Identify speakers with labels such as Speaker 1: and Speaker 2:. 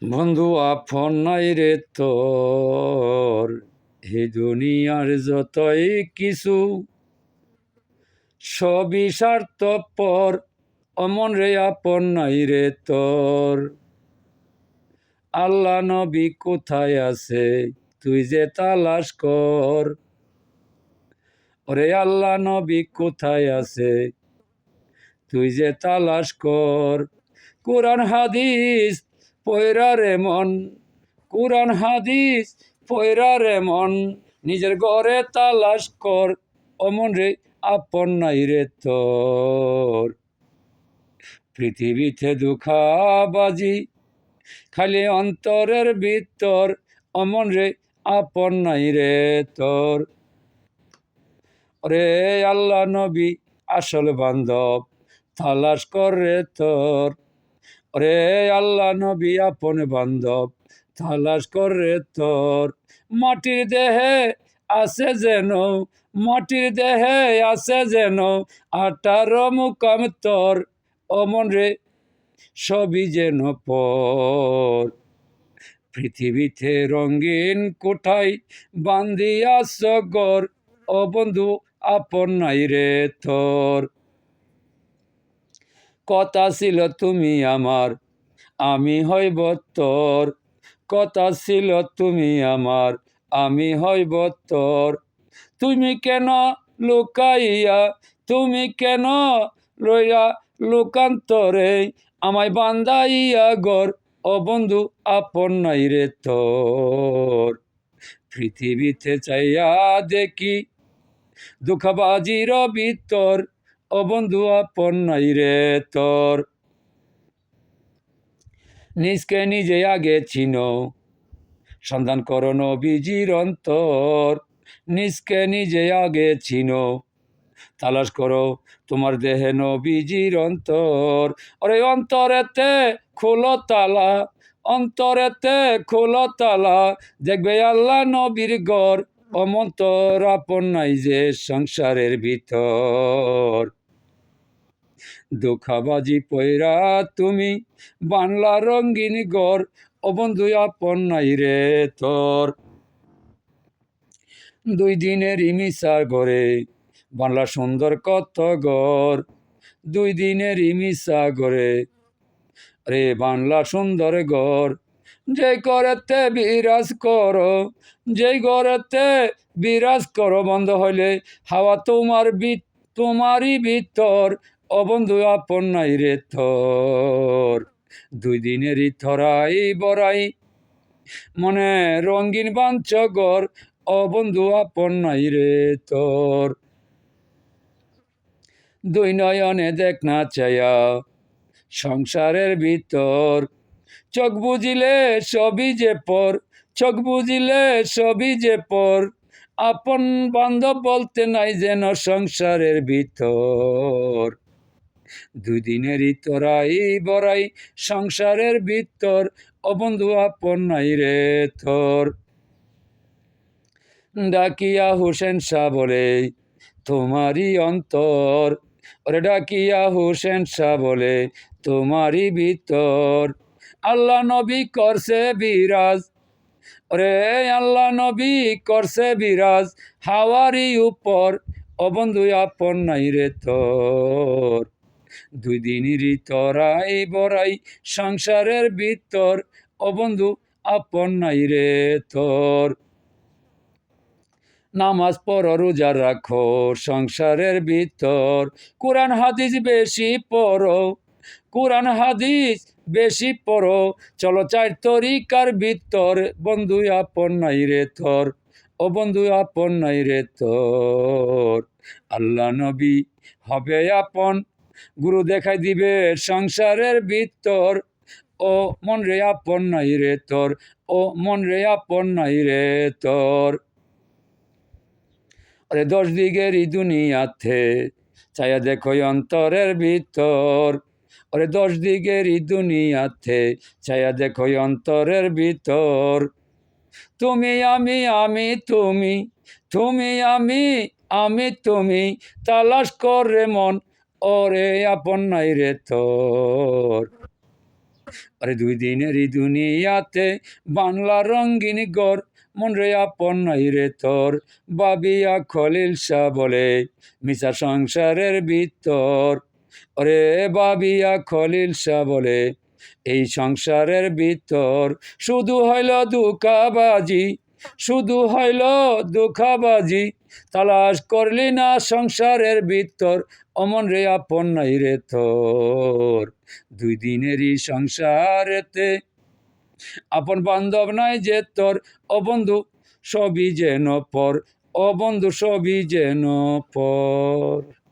Speaker 1: বন্ধু আপন নাই রে তোর, হে দুনিয়ার যতই কিছু সবই স্বার্থপর। অমন রে আপন নাই রে তোর। আল্লাহ নবী কোথায় আছে তুই যে তালাশ কর। ওরে আল্লাহ নবী কোথায় আছে তুই যে তালাশ কর। কোরআন হাদিস পয়রা রে মন, কোরআন হাদিস পয়রা রে মন, নিজের ঘরে তালাশ কর। অমন রে আপন নাই রে তোর। পৃথিবীতে দুঃখাবাজি খালি অন্তরের ভিতর। অমন রে আপন নাই রে তোর। ওরে আল্লাহ নবী আসল বান্ধব তালাশ কর রে তোর। ওরে আল্লাহ নবী আপন বান্ধব তালাশ কর রে তোর। মাটির দেহে আছে যেন, মাটির দেহে আছে যেন 18 মুকাম তোর। অমন রে সবই যেন পর। পৃথিবীতে রঙিন কোঠায় বান্ধিয়াছ ঘর। ও বন্ধু আপন নাই রে তোর। কথা ছিল তুমি আমার, আমি হইব তোর। কথা ছিল তুমি আমার, আমি হইব তোর। তুমি কেন লুকাইয়া, তুমি কেন লইয়া লোকান্তরে আমায় বান্ধাইয়া গর। ও বন্ধু আপন নাই রে তোর। পৃথিবীতে চাইয়া দেখি দুঃখবাজির ভিতর। ও বন্ধু আপন নাই রে তোর। নিজকে নিজে আগে চিনো, সন্ধান করো নবীজির অন্তর। নিজকে নিজে আগে চিনো, তালাশ করো তোমার দেহে নবীজির অন্তর। ওরে অন্তরেতে খোলো তালা, অন্তরেতে খোলো তালা, দেখবে আল্লাহ নবীর ঘর। অমন্তর আপন নাই যে সংসারের ভিতর। দুঃখাবাজি পয়রা তুমি বাংলা রঙ্গিন ঘর। ও বন্ধু আপন নাই রে তোর। 2 দিনের ইমিসার ঘরে বাংলা সুন্দর কত ঘর। 2 দিনের ইমিসা ঘরে রে বাংলা সুন্দর ঘর। যেই ঘরেতে বিরাজ করো, যেই ঘরেতে বিরাজ করো, বন্ধ হইলে হাওয়া তোমার তোমারই ভিতর। ও বন্ধু আপন নাই রে তোর। 2 দিনেরই থরাই বড়াই মনে রঙিন বাঞ্চগর। ও বন্ধু আপন নাই রে তোর। 2 নয়নে দেখ না চায়া সংসারের ভিতর। চোখ বুঝিলে সবই যে পর, চোখ বুঝিলে সবই যে পর। আপন বান্ধব বলতে নাই যেন সংসারের ভিতর। 2 দিনেরই তোরাই বড়াই সংসারের ভিতর। ও বন্ধু আপন নাই রে তোর। ডাকিয়া হোসেন শাহ বলে তোমারই অন্তর। ওরে ডাকিয়া হোসেন শাহ বলে তোমারই ভিতর। আল্লাহ নবী করছে বিরাজ, ওরে আল্লাহ নবী করছে বিরাজ হাওয়ারি উপর। ও বন্ধু আপন নাই রে তোর। 2 দিনেরই তোরাই বড়াই সংসারের ভিতর। ও বন্ধু আপন নাই রে তোর। নামাজ পড়ো রোজা রাখো সংসারের ভিতর। কোরআন হাদিস বেশি পড়ো, কোরআন হাদিস বেশি পড়ো। চলো 4 তরিকার ভিতর। বন্ধু আপন নাই রে তোর। ও বন্ধু আপন নাই রে তোর। আল্লাহ নবী হবে আপন, গুরু দেখাই দিবে সংসারের ভিতর। ও মন রে আপন নাই রে তোর। ও মন রে আপন নাই রে তোর। আরে 10 দিকেরই দুনিয়াতে চাইয়া দেখো অন্তরের ভিতর। ওরে 10 দিকেরই দুনিয়াতে চাইয়া দেখো অন্তরের ভিতর। তুমি আমি আমি তুমি, তুমি আমি আমি তুমি, তালাশ করে মন। ওরে আপন নাই রে তোর। আরে দুই দিনেরই দুনিয়াতে বাংলা রঙ্গিন গড়, মন রে আপন নাই রে তোর, বাবিয়া খলিল শাহ বলে মিশা সংসারের ভিতর। ওরে বাবিয়া খলিল শাহ বলে এই সংসারের ভিতর শুধু হইল দুঃখাবাজি, শুধু হইল দুঃখাবাজি, তালাশ করলি না সংসারের ভিতর, অমন রে আপন নাই রে তোর। দুই দিনেরই সংসারেতে আপন বান্ধব নাই যে তোর, ও বন্ধু সবই যেন পর, ও বন্ধু সবই যেন পর।